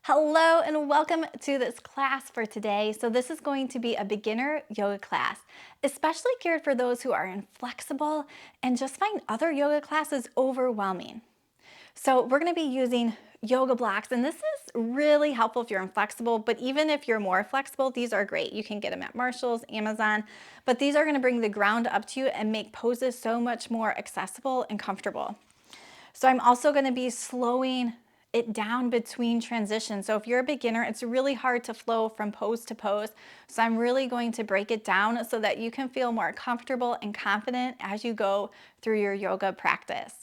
Hello and welcome to this class for today. So this is going to be a beginner yoga class, especially geared for those who are inflexible and just find other yoga classes overwhelming. So we're going to be using yoga blocks, and this is really helpful if you're inflexible, but even if you're more flexible, these are great. You can get them at Marshall's, Amazon, but these are going to bring the ground up to you and make poses so much more accessible and comfortable. So I'm also going to be slowing it down between transitions. So if you're a beginner, it's really hard to flow from pose to pose. So I'm really going to break it down so that you can feel more comfortable and confident as you go through your yoga practice.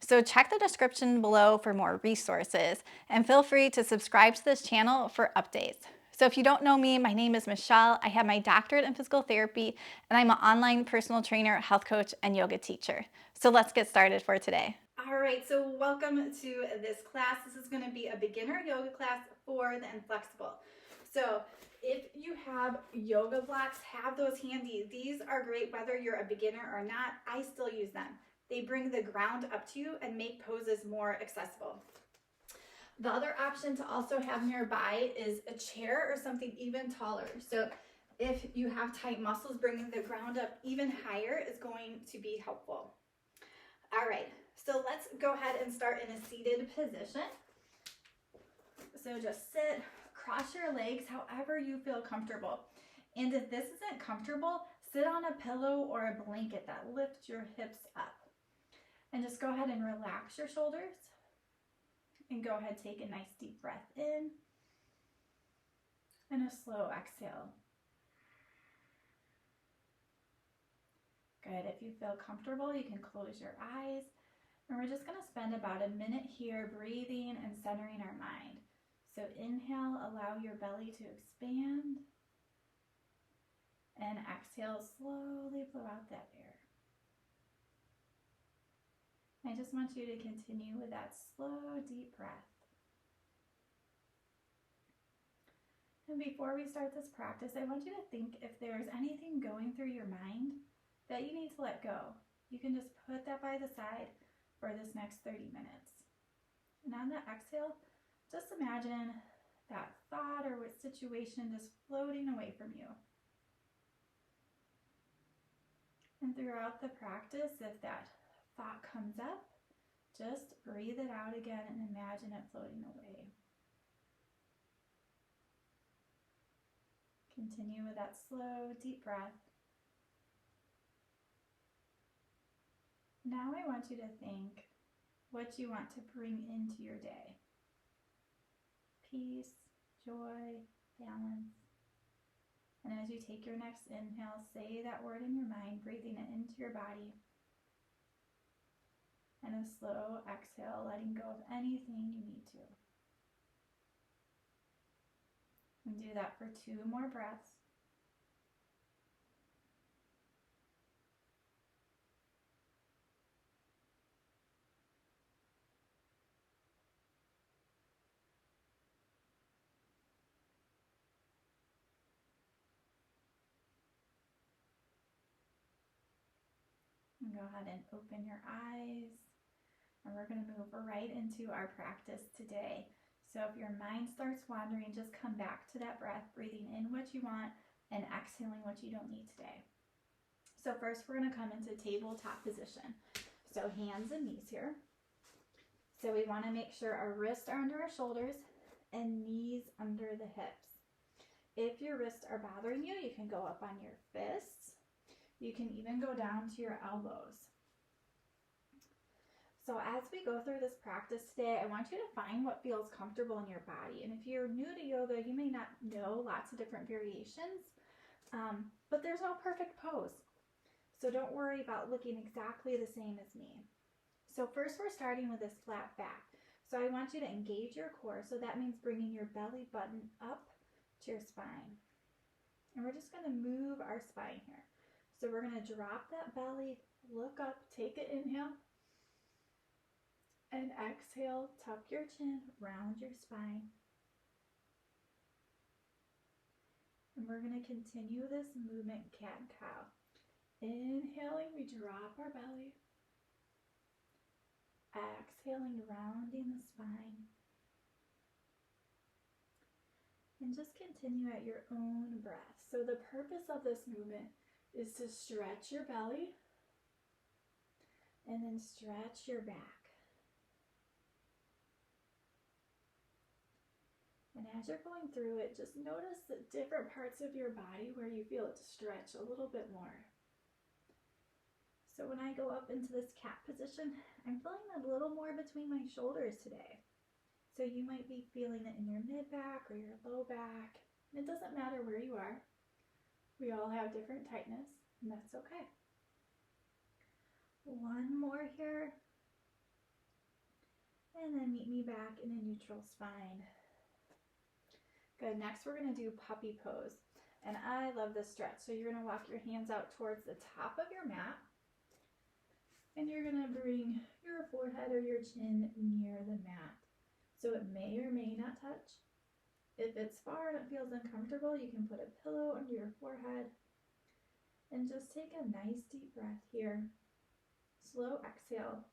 So check the description below for more resources and feel free to subscribe to this channel for updates. So if you don't know me, my name is Michelle. I have my doctorate in physical therapy and I'm an online personal trainer, health coach, and yoga teacher. So let's get started for today. All right, so welcome to this class. This is going to be a beginner yoga class for the inflexible. So if you have yoga blocks, have those handy. These are great whether you're a beginner or not. I still use them. They bring the ground up to you and make poses more accessible. The other option to also have nearby is a chair or something even taller. So if you have tight muscles, bringing the ground up even higher is going to be helpful. All right, so let's go ahead and start in a seated position. So just sit, cross your legs however you feel comfortable. And if this isn't comfortable, sit on a pillow or a blanket that lifts your hips up. And just go ahead and relax your shoulders. And go ahead, take a nice deep breath in. And a slow exhale. Good, if you feel comfortable, you can close your eyes. And we're just going to spend about a minute here breathing and centering our mind. So inhale, allow your belly to expand. And exhale, slowly blow out that air. I just want you to continue with that slow, deep breath. And before we start this practice, I want you to think if there's anything going through your mind that you need to let go. You can just put that by the side for this next 30 minutes. And on the exhale, just imagine that thought or situation just floating away from you. And throughout the practice, if that thought comes up, just breathe it out again and imagine it floating away. Continue with that slow, deep breath. Now I want you to think what you want to bring into your day. Peace, joy, balance. And as you take your next inhale, say that word in your mind, breathing it into your body. And a slow exhale, letting go of anything you need to. And do that for 2 more breaths. And go ahead and open your eyes. And we're going to move right into our practice today. So if your mind starts wandering, just come back to that breath, breathing in what you want and exhaling what you don't need today. So first we're going to come into tabletop position. So hands and knees here. So we want to make sure our wrists are under our shoulders and knees under the hips. If your wrists are bothering you, you can go up on your fists. You can even go down to your elbows. So as we go through this practice today, I want you to find what feels comfortable in your body. And if you're new to yoga, you may not know lots of different variations, but there's no perfect pose. So don't worry about looking exactly the same as me. So first we're starting with this flat back. So I want you to engage your core. So that means bringing your belly button up to your spine. And we're just going to move our spine here. So we're going to drop that belly, look up, take an inhale. And exhale, tuck your chin, round your spine. And we're going to continue this movement, cat and cow. Inhaling, we drop our belly. Exhaling, rounding the spine. And just continue at your own breath. So the purpose of this movement is to stretch your belly and then stretch your back. And as you're going through it, just notice the different parts of your body where you feel it stretch a little bit more. So when I go up into this cat position, I'm feeling a little more between my shoulders today. So you might be feeling it in your mid back or your low back. It doesn't matter where you are. We all have different tightness, and that's okay. One more here. And then meet me back in a neutral spine. Good, next we're gonna do puppy pose. And I love this stretch. So you're gonna walk your hands out towards the top of your mat. And you're gonna bring your forehead or your chin near the mat. So it may or may not touch. If it's far and it feels uncomfortable, you can put a pillow under your forehead. And just take a nice deep breath here. Slow exhale.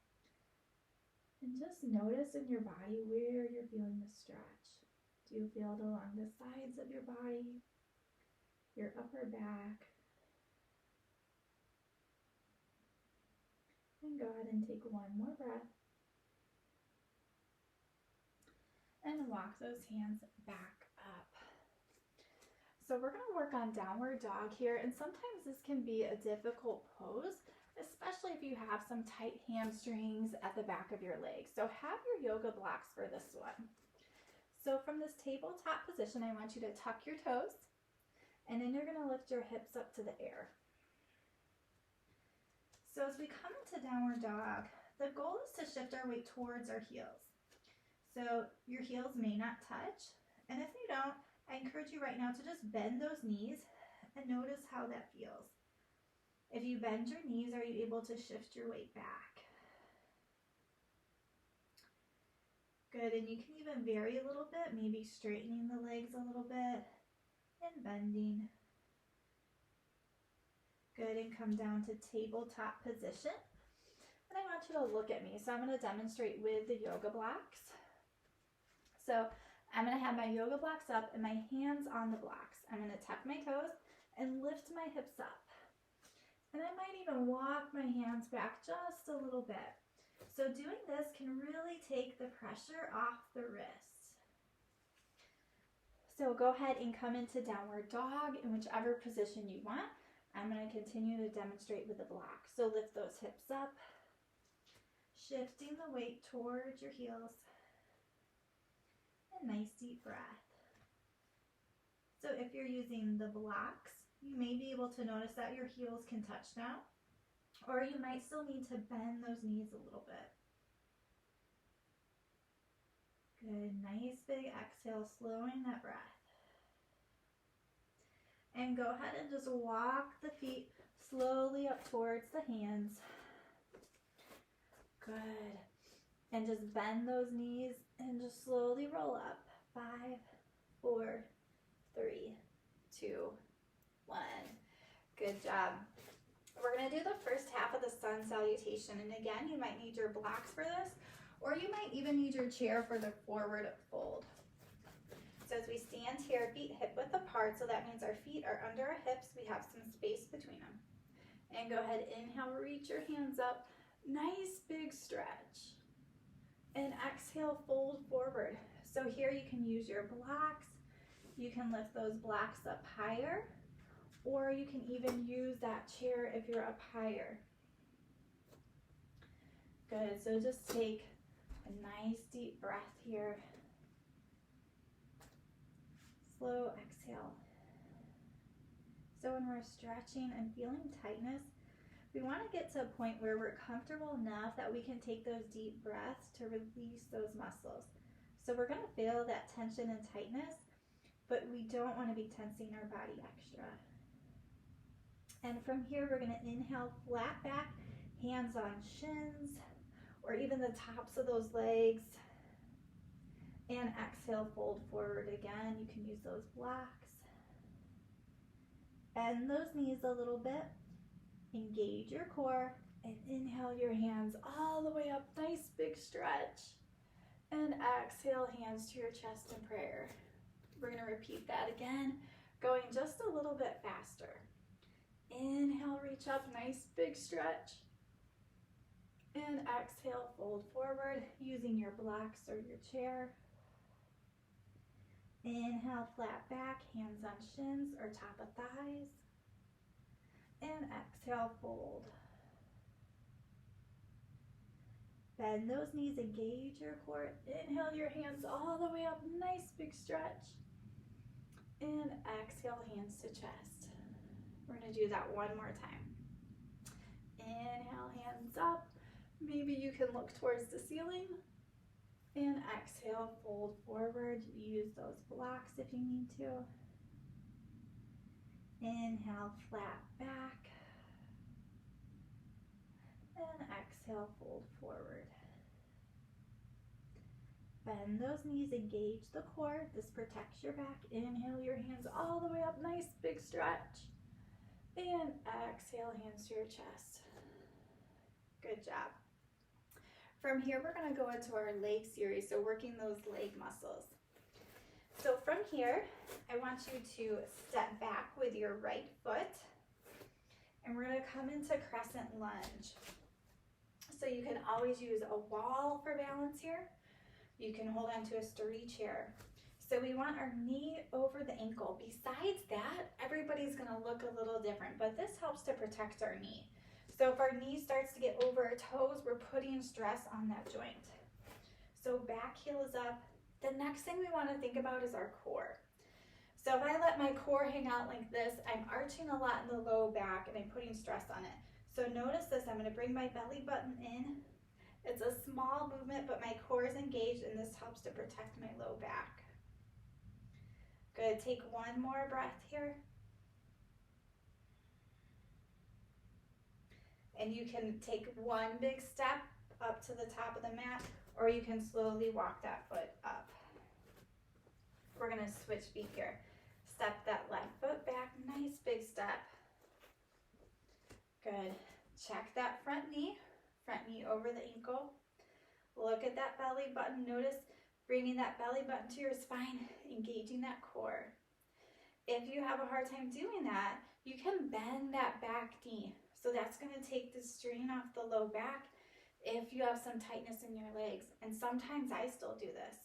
And just notice in your body where you're feeling the stretch. Do you feel it along the sides of your body, your upper back? And go ahead and take one more breath. And walk those hands back up. So we're going to work on downward dog here, and sometimes this can be a difficult pose, especially if you have some tight hamstrings at the back of your legs. So have your yoga blocks for this one. So from this tabletop position, I want you to tuck your toes, and then you're going to lift your hips up to the air. So as we come into downward dog, the goal is to shift our weight towards our heels. So your heels may not touch, and if you don't, I encourage you right now to just bend those knees and notice how that feels. If you bend your knees, are you able to shift your weight back? Good, and you can even vary a little bit, maybe straightening the legs a little bit and bending. Good, and come down to tabletop position. And I want you to look at me. So I'm going to demonstrate with the yoga blocks. So I'm going to have my yoga blocks up and my hands on the blocks. I'm going to tuck my toes and lift my hips up. And I might even walk my hands back just a little bit. So doing this can really take the pressure off the wrists. So go ahead and come into downward dog in whichever position you want. I'm going to continue to demonstrate with the block. So lift those hips up, shifting the weight towards your heels. And nice deep breath. So if you're using the blocks, you may be able to notice that your heels can touch now, or you might still need to bend those knees a little bit. Good, nice big exhale, slowing that breath. And go ahead and just walk the feet slowly up towards the hands. Good. And just bend those knees and just slowly roll up. 5, 4, 3, 2, 1. Good job. We're going to do the first half of the sun salutation. And again, you might need your blocks for this, or you might even need your chair for the forward fold. So as we stand here, feet hip width apart, so that means our feet are under our hips. We have some space between them. And go ahead, inhale, reach your hands up. Nice big stretch. And exhale, fold forward. So here you can use your blocks. You can lift those blocks up higher, or you can even use that chair if you're up higher. Good, so just take a nice deep breath here. Slow exhale. So when we're stretching and feeling tightness, we want to get to a point where we're comfortable enough that we can take those deep breaths to release those muscles. So we're going to feel that tension and tightness, but we don't want to be tensing our body extra. And from here, we're going to inhale, flat back, hands on shins, or even the tops of those legs. And exhale, fold forward again. You can use those blocks. Bend those knees a little bit. Engage your core and inhale your hands all the way up. Nice big stretch. And exhale, hands to your chest in prayer. We're going to repeat that again, going just a little bit faster. Inhale, reach up, nice big stretch. And exhale, fold forward using your blocks or your chair. Inhale, flat back, hands on shins or top of thighs. And exhale, fold. Bend those knees, engage your core. Inhale, your hands all the way up, nice big stretch. And exhale, hands to chest. We're gonna do that one more time. Inhale, hands up. Maybe you can look towards the ceiling. And exhale, fold forward. Use those blocks if you need to. Inhale, flat back. And exhale, fold forward. Bend those knees, engage the core. This protects your back. Inhale, your hands all the way up, nice big stretch. And exhale, hands to your chest. Good job. From here, we're gonna go into our leg series, so working those leg muscles. So from here, I want you to step back with your right foot, and we're gonna come into crescent lunge. So you can always use a wall for balance here. You can hold on to a sturdy chair. So we want our knee over the ankle. Besides that, everybody's gonna look a little different, but this helps to protect our knee. So if our knee starts to get over our toes, we're putting stress on that joint. So back heel is up. The next thing we want to think about is our core. So if I let my core hang out like this, I'm arching a lot in the low back and I'm putting stress on it. So notice this, I'm going to bring my belly button in. It's a small movement, but my core is engaged and this helps to protect my low back. Good, take one more breath here. And you can take one big step up to the top of the mat, or you can slowly walk that foot up. We're gonna switch feet here. Step that left foot back, nice big step. Good, check that front knee over the ankle. Look at that belly button, notice bringing that belly button to your spine, engaging that core. If you have a hard time doing that, you can bend that back knee. So that's gonna take the strain off the low back if you have some tightness in your legs. And sometimes I still do this.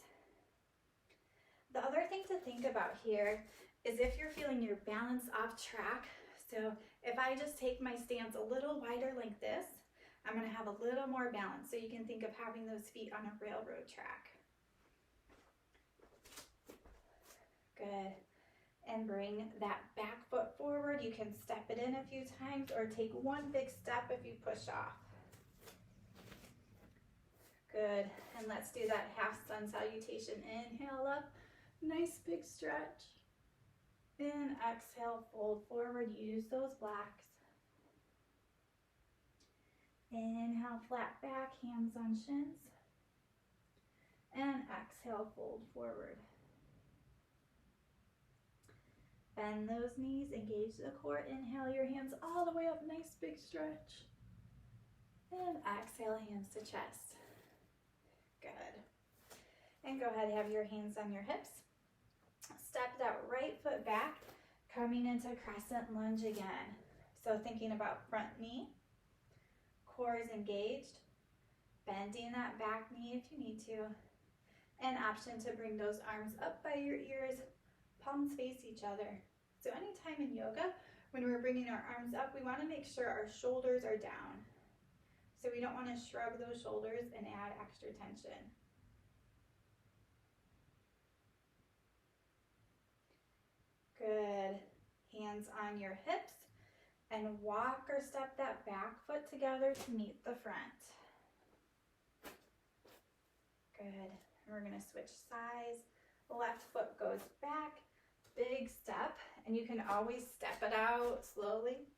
The other thing to think about here is if you're feeling your balance off track. So if I just take my stance a little wider like this, I'm gonna have a little more balance. So you can think of having those feet on a railroad track. Good. And bring that back foot forward. You can step it in a few times or take one big step if you push off. Good, and let's do that half sun salutation. Inhale up, nice big stretch. And exhale, fold forward, use those blocks. Inhale, flat back, hands on shins. And exhale, fold forward. Bend those knees, engage the core. Inhale, your hands all the way up, nice big stretch. And exhale, hands to chest. Good. And go ahead and have your hands on your hips. Step that right foot back, coming into crescent lunge again. So thinking about front knee, core is engaged, bending that back knee if you need to. An option to bring those arms up by your ears, palms face each other. So anytime in yoga, when we're bringing our arms up, we want to make sure our shoulders are down. So we don't want to shrug those shoulders and add extra tension. Good. Hands on your hips and walk or step that back foot together to meet the front. Good. And we're going to switch sides. Left foot goes back. Big step, and you can always step it out slowly.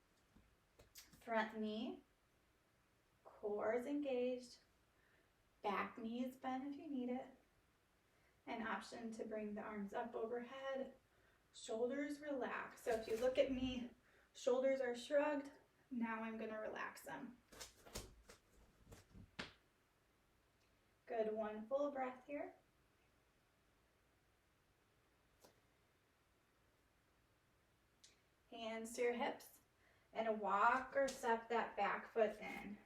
Front knee, core is engaged, back knee is bent if you need it. An option to bring the arms up overhead, shoulders relax. So if you look at me, shoulders are shrugged. Now I'm going to relax them. Good, one full breath here. hands to your hips, and walk or step that back foot in.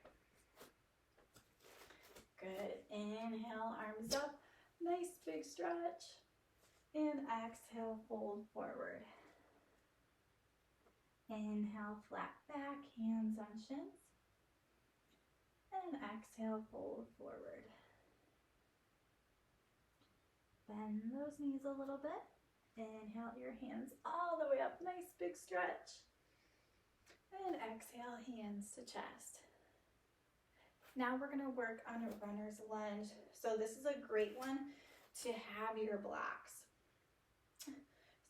Good. Inhale, arms up. Nice big stretch. And exhale, fold forward. Inhale, flat back, hands on shins. And exhale, fold forward. Bend those knees a little bit. Inhale your hands all the way up. Nice big stretch. And exhale, hands to chest. Now we're going to work on a runner's lunge. So this is a great one to have your blocks.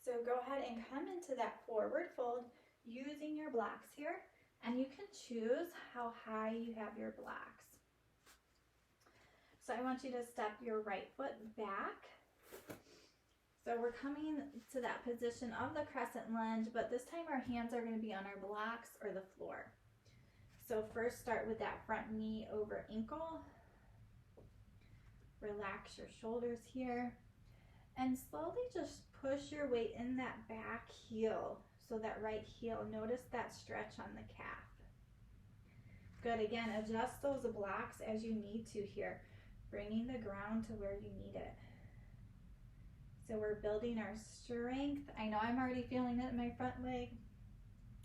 So go ahead and come into that forward fold using your blocks here. And you can choose how high you have your blocks. So I want you to step your right foot back. So we're coming to that position of the crescent lunge, but this time our hands are going to be on our blocks or the floor. So first start with that front knee over ankle. Relax your shoulders here. And slowly just push your weight in that back heel. So that right heel, notice that stretch on the calf. Good, again, adjust those blocks as you need to here, bringing the ground to where you need it. So we're building our strength. I know I'm already feeling it in my front leg.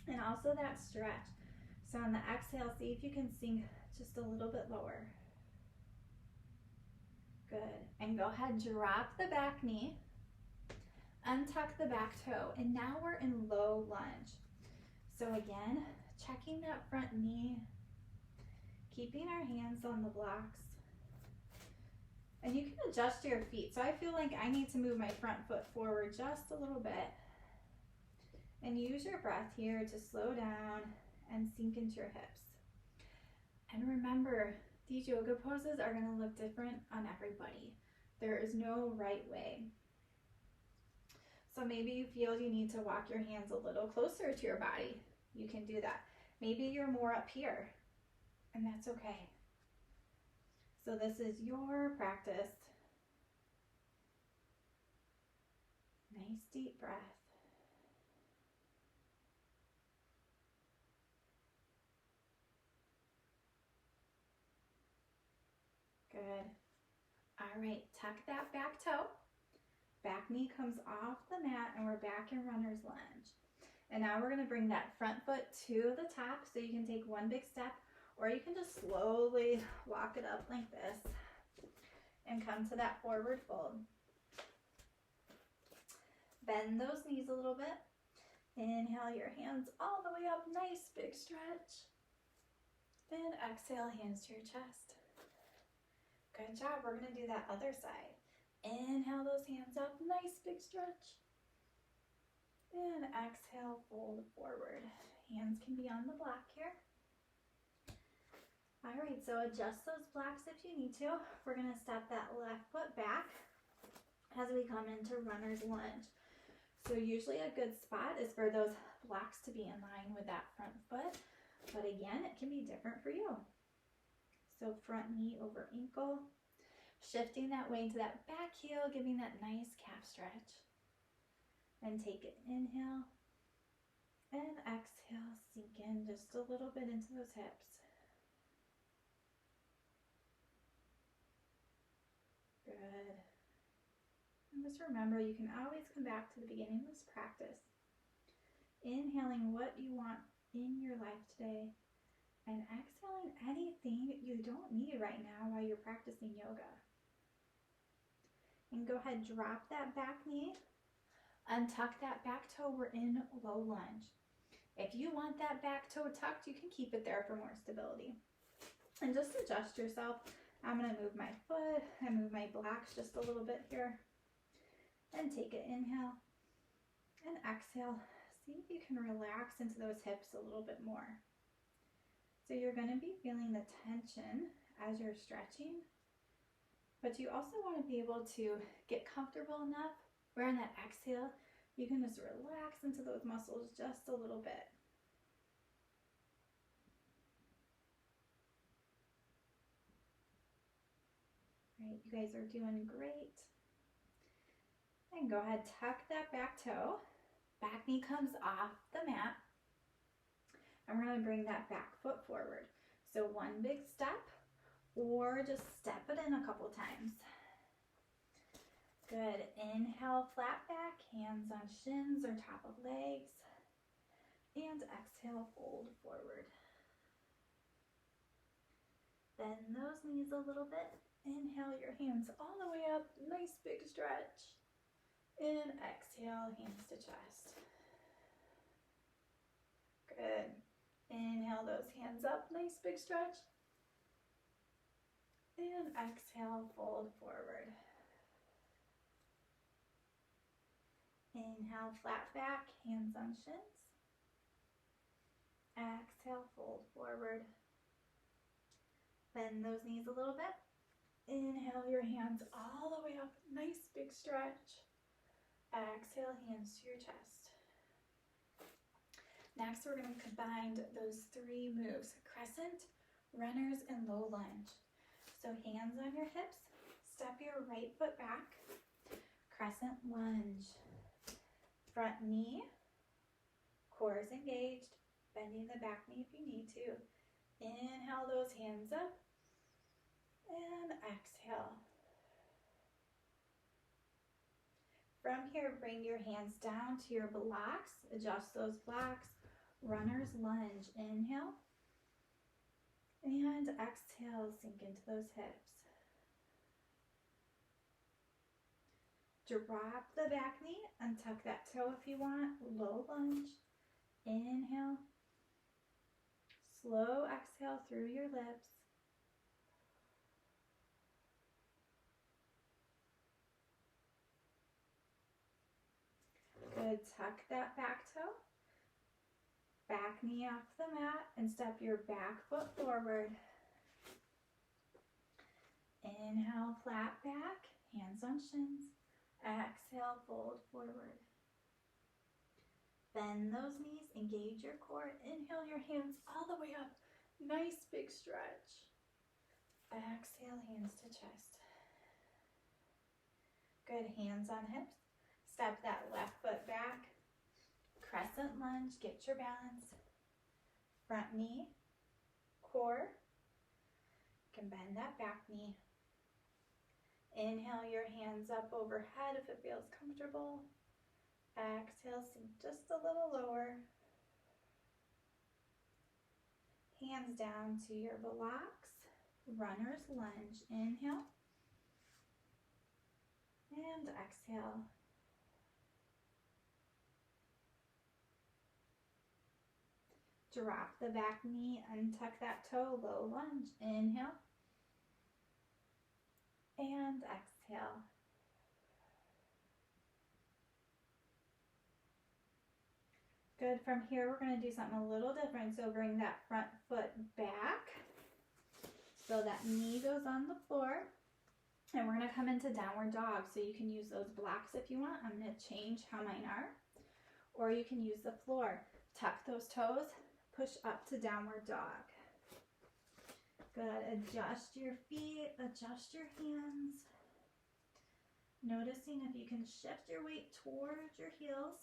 And also that stretch. So on the exhale, see if you can sink just a little bit lower. Good. And go ahead, drop the back knee. Untuck the back toe. And now we're in low lunge. So again, checking that front knee. Keeping our hands on the blocks. And you can adjust your feet. So I feel like I need to move my front foot forward just a little bit. And use your breath here to slow down and sink into your hips. And remember, these yoga poses are going to look different on everybody. There is no right way. So maybe you feel you need to walk your hands a little closer to your body. You can do that. Maybe you're more up here, and that's okay. So this is your practice. Nice deep breath. Good. All right, tuck that back toe. Back knee comes off the mat and we're back in runner's lunge. And now we're going to bring that front foot to the top so you can take one big step, or you can just slowly walk it up like this and come to that forward fold. Bend those knees a little bit. Inhale your hands all the way up, nice big stretch. Then exhale, hands to your chest. Good job. We're going to do that other side. Inhale those hands up, nice big stretch. And exhale, fold forward. Hands can be on the block here. All right, so adjust those blocks if you need to. We're going to step that left foot back as we come into runner's lunge. So usually a good spot is for those blocks to be in line with that front foot. But again, it can be different for you. So front knee over ankle, shifting that weight to that back heel, giving that nice calf stretch. And take an inhale and exhale, sink in just a little bit into those hips. Good. And just remember, you can always come back to the beginning of this practice. Inhaling what you want in your life today and exhaling anything you don't need right now while you're practicing yoga. And go ahead, drop that back knee, untuck that back toe. We're in low lunge. If you want that back toe tucked, you can keep it there for more stability. And just adjust yourself. I'm going to move my foot and move my blocks just a little bit here. And take an inhale and exhale. See if you can relax into those hips a little bit more. So you're going to be feeling the tension as you're stretching, but you also want to be able to get comfortable enough where on that exhale, you can just relax into those muscles just a little bit. Right, you guys are doing great. And go ahead, tuck that back toe. Back knee comes off the mat. And we're going to bring that back foot forward. So one big step, or just step it in a couple times. Good. Inhale, flat back, hands on shins or top of legs. And exhale, fold forward. Bend those knees a little bit. Inhale your hands all the way up. Nice big stretch. And exhale, hands to chest. Good. Inhale those hands up. Nice big stretch. And exhale, fold forward. Inhale, flat back, hands on shins. Exhale, fold forward. Bend those knees a little bit. Inhale your hands all the way up. Nice big stretch. Exhale, hands to your chest. Next, we're going to combine those three moves: crescent, runners, and low lunge. So hands on your hips, step your right foot back, crescent lunge. Front knee, core is engaged, bending the back knee if you need to. Inhale those hands up, and exhale. From here, bring your hands down to your blocks, adjust those blocks. Runner's lunge, inhale, and exhale, sink into those hips. Drop the back knee and tuck that toe if you want. Low lunge, inhale, slow exhale through your lips. Good, tuck that back toe. Back knee off the mat and step your back foot forward. Inhale, flat back, hands on shins. Exhale, fold forward. Bend those knees, engage your core. Inhale your hands all the way up. Nice big stretch. Exhale, hands to chest. Good, hands on hips. Step that left foot back. Crescent lunge, get your balance. Front knee, core. You can bend that back knee. Inhale your hands up overhead if it feels comfortable. Exhale, sink just a little lower. Hands down to your blocks. Runner's lunge, inhale. And exhale. Drop the back knee and tuck that toe, low lunge. Inhale. And exhale. Good, from here we're going to do something a little different. So bring that front foot back so that knee goes on the floor. And we're going to come into downward dog. So you can use those blocks if you want. I'm going to change how mine are. Or you can use the floor. Tuck those toes. Push up to downward dog. Good. Adjust your feet. Adjust your hands. Noticing if you can shift your weight towards your heels.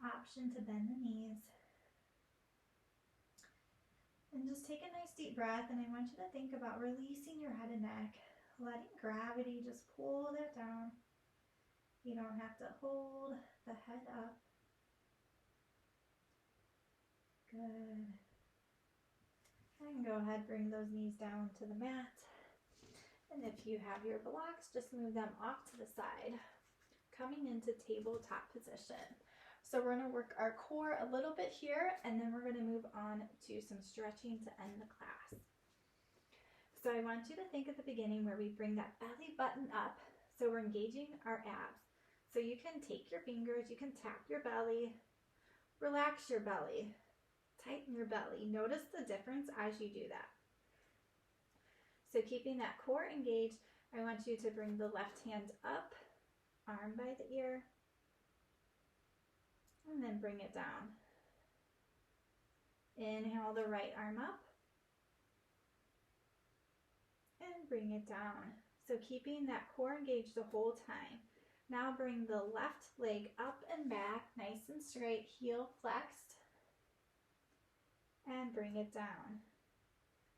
Option to bend the knees. And just take a nice deep breath, and I want you to think about releasing your head and neck. Letting gravity just pull that down. You don't have to hold the head up. Good. And go ahead, bring those knees down to the mat. And if you have your blocks, just move them off to the side. Coming into tabletop position. So we're going to work our core a little bit here, and then we're going to move on to some stretching to end the class. So I want you to think at the beginning where we bring that belly button up. So we're engaging our abs. So you can take your fingers, you can tap your belly, relax your belly. Tighten your belly. Notice the difference as you do that. So keeping that core engaged, I want you to bring the left hand up, arm by the ear, and then bring it down. Inhale the right arm up, and bring it down. So keeping that core engaged the whole time. Now bring the left leg up and back, nice and straight, heel flexed, and bring it down.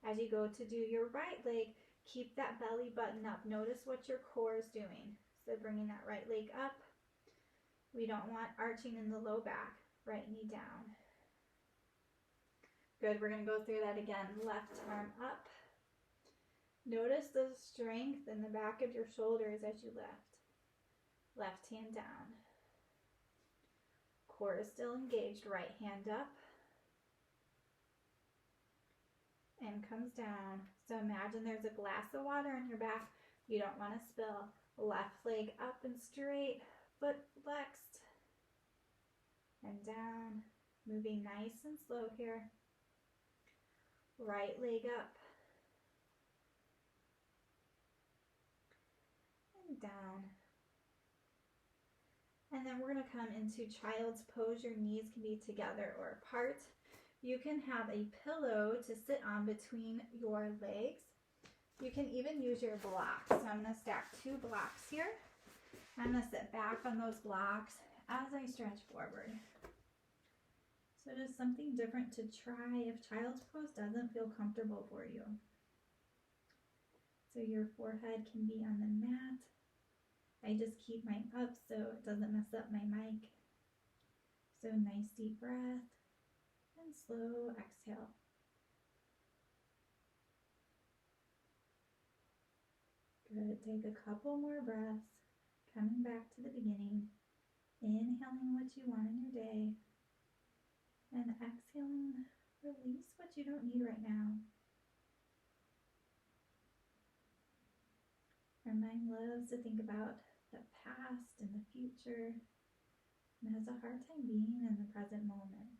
As you go to do your right leg, keep that belly button up. Notice what your core is doing. So bringing that right leg up. We don't want arching in the low back. Right knee down. Good, we're going to go through that again. Left arm up. Notice the strength in the back of your shoulders as you lift. Left hand down. Core is still engaged. Right hand up. And comes down. So imagine there's a glass of water on your back. You don't want to spill. Left leg up and straight. Foot flexed. And down. Moving nice and slow here. Right leg up. And down. And then we're going to come into child's pose. Your knees can be together or apart. You can have a pillow to sit on between your legs. You can even use your blocks. So I'm going to stack 2 blocks here. I'm going to sit back on those blocks as I stretch forward. So it is something different to try if child's pose doesn't feel comfortable for you. So your forehead can be on the mat. I just keep mine up so it doesn't mess up my mic. So nice deep breath and slow exhale. Good, take a couple more breaths, coming back to the beginning, inhaling what you want in your day, and exhaling, release what you don't need right now. Our mind loves to think about the past and the future and has a hard time being in the present moment.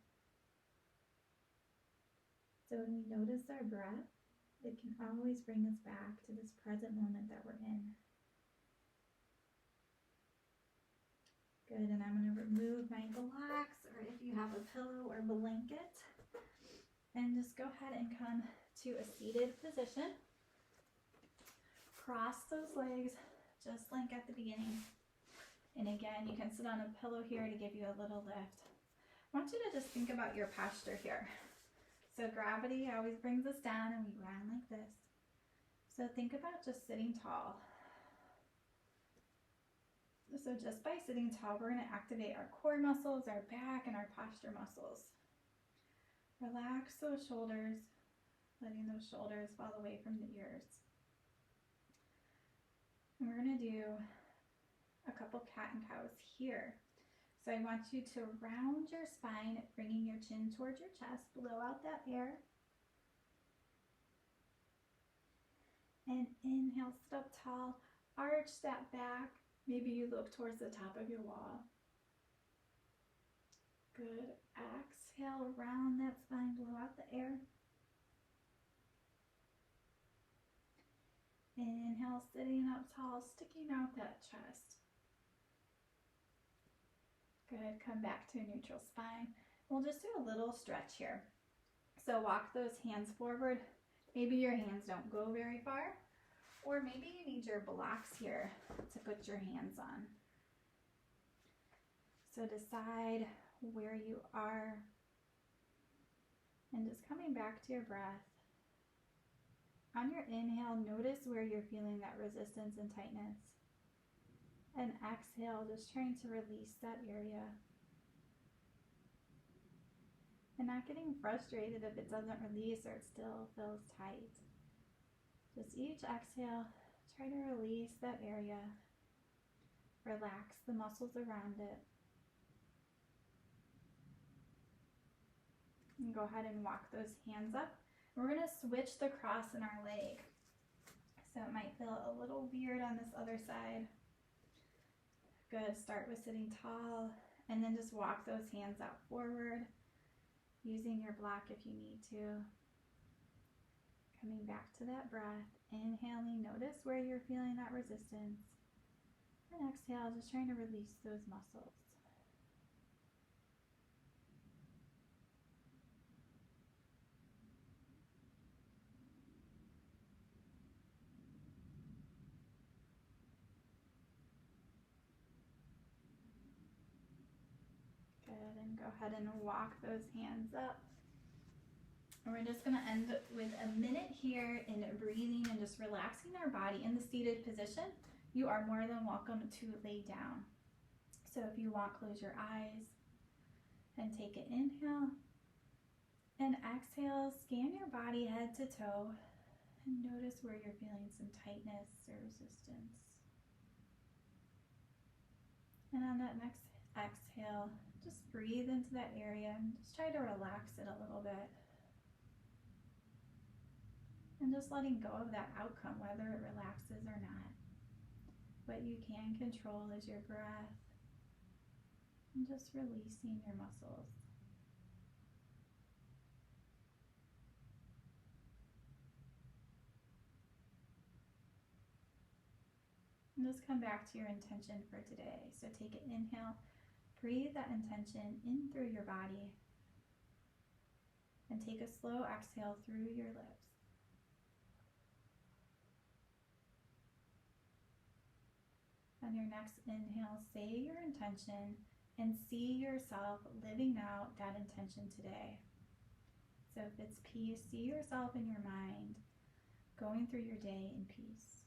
So when we notice our breath, it can always bring us back to this present moment that we're in. Good, and I'm going to remove my blocks, or if you have a pillow or blanket, and just go ahead and come to a seated position. Cross those legs just like at the beginning. And again, you can sit on a pillow here to give you a little lift. I want you to just think about your posture here. So gravity always brings us down and we round like this. So think about just sitting tall. So just by sitting tall, we're going to activate our core muscles, our back, and our posture muscles. Relax those shoulders, letting those shoulders fall away from the ears. And we're going to do a couple cat and cows here. So I want you to round your spine, bringing your chin towards your chest, blow out that air. And inhale, sit up tall, arch that back. Maybe you look towards the top of your wall. Good. Exhale, round that spine, blow out the air. Inhale, sitting up tall, sticking out that chest. Good, come back to a neutral spine. We'll just do a little stretch here. So walk those hands forward. Maybe your hands don't go very far, or maybe you need your blocks here to put your hands on. So decide where you are and just coming back to your breath. On your inhale, notice where you're feeling that resistance and tightness. And exhale, just trying to release that area. And not getting frustrated if it doesn't release or it still feels tight. Just each exhale, try to release that area. Relax the muscles around it. And go ahead and walk those hands up. We're going to switch the cross in our leg. So it might feel a little weird on this other side. Good, start with sitting tall and then just walk those hands out forward, using your block if you need to. Coming back to that breath, inhaling, notice where you're feeling that resistance. And exhale, just trying to release those muscles. Go ahead and walk those hands up. And we're just going to end with a minute here in breathing and just relaxing our body in the seated position. You are more than welcome to lay down. So if you want, close your eyes and take an inhale. And exhale, scan your body head to toe and notice where you're feeling some tightness or resistance. And on that next exhale, just breathe into that area and just try to relax it a little bit. And just letting go of that outcome, whether it relaxes or not. What you can control is your breath and just releasing your muscles. And just come back to your intention for today. So take an inhale, breathe that intention in through your body, and take a slow exhale through your lips. On your next inhale, say your intention and see yourself living out that intention today. So if it's peace, see yourself in your mind going through your day in peace.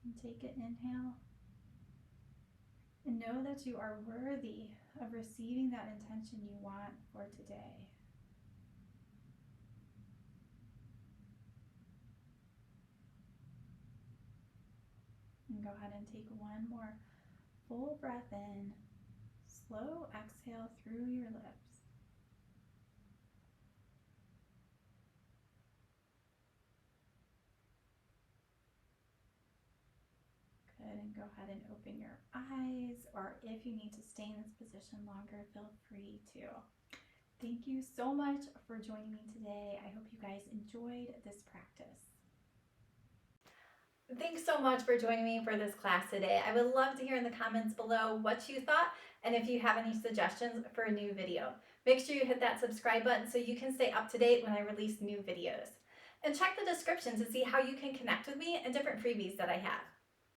And take an inhale and know that you are worthy of receiving that intention you want for today. And go ahead and take one more full breath in, slow exhale through your lips. Good, and go ahead and open your eyes, or if you need to stay in this position longer, feel free to. Thank you so much for joining me today. I hope you guys enjoyed this practice. Thanks so much for joining me for this class today. I would love to hear in the comments below what you thought and if you have any suggestions for a new video. Make sure you hit that subscribe button so you can stay up to date when I release new videos. And check the description to see how you can connect with me and different freebies that I have.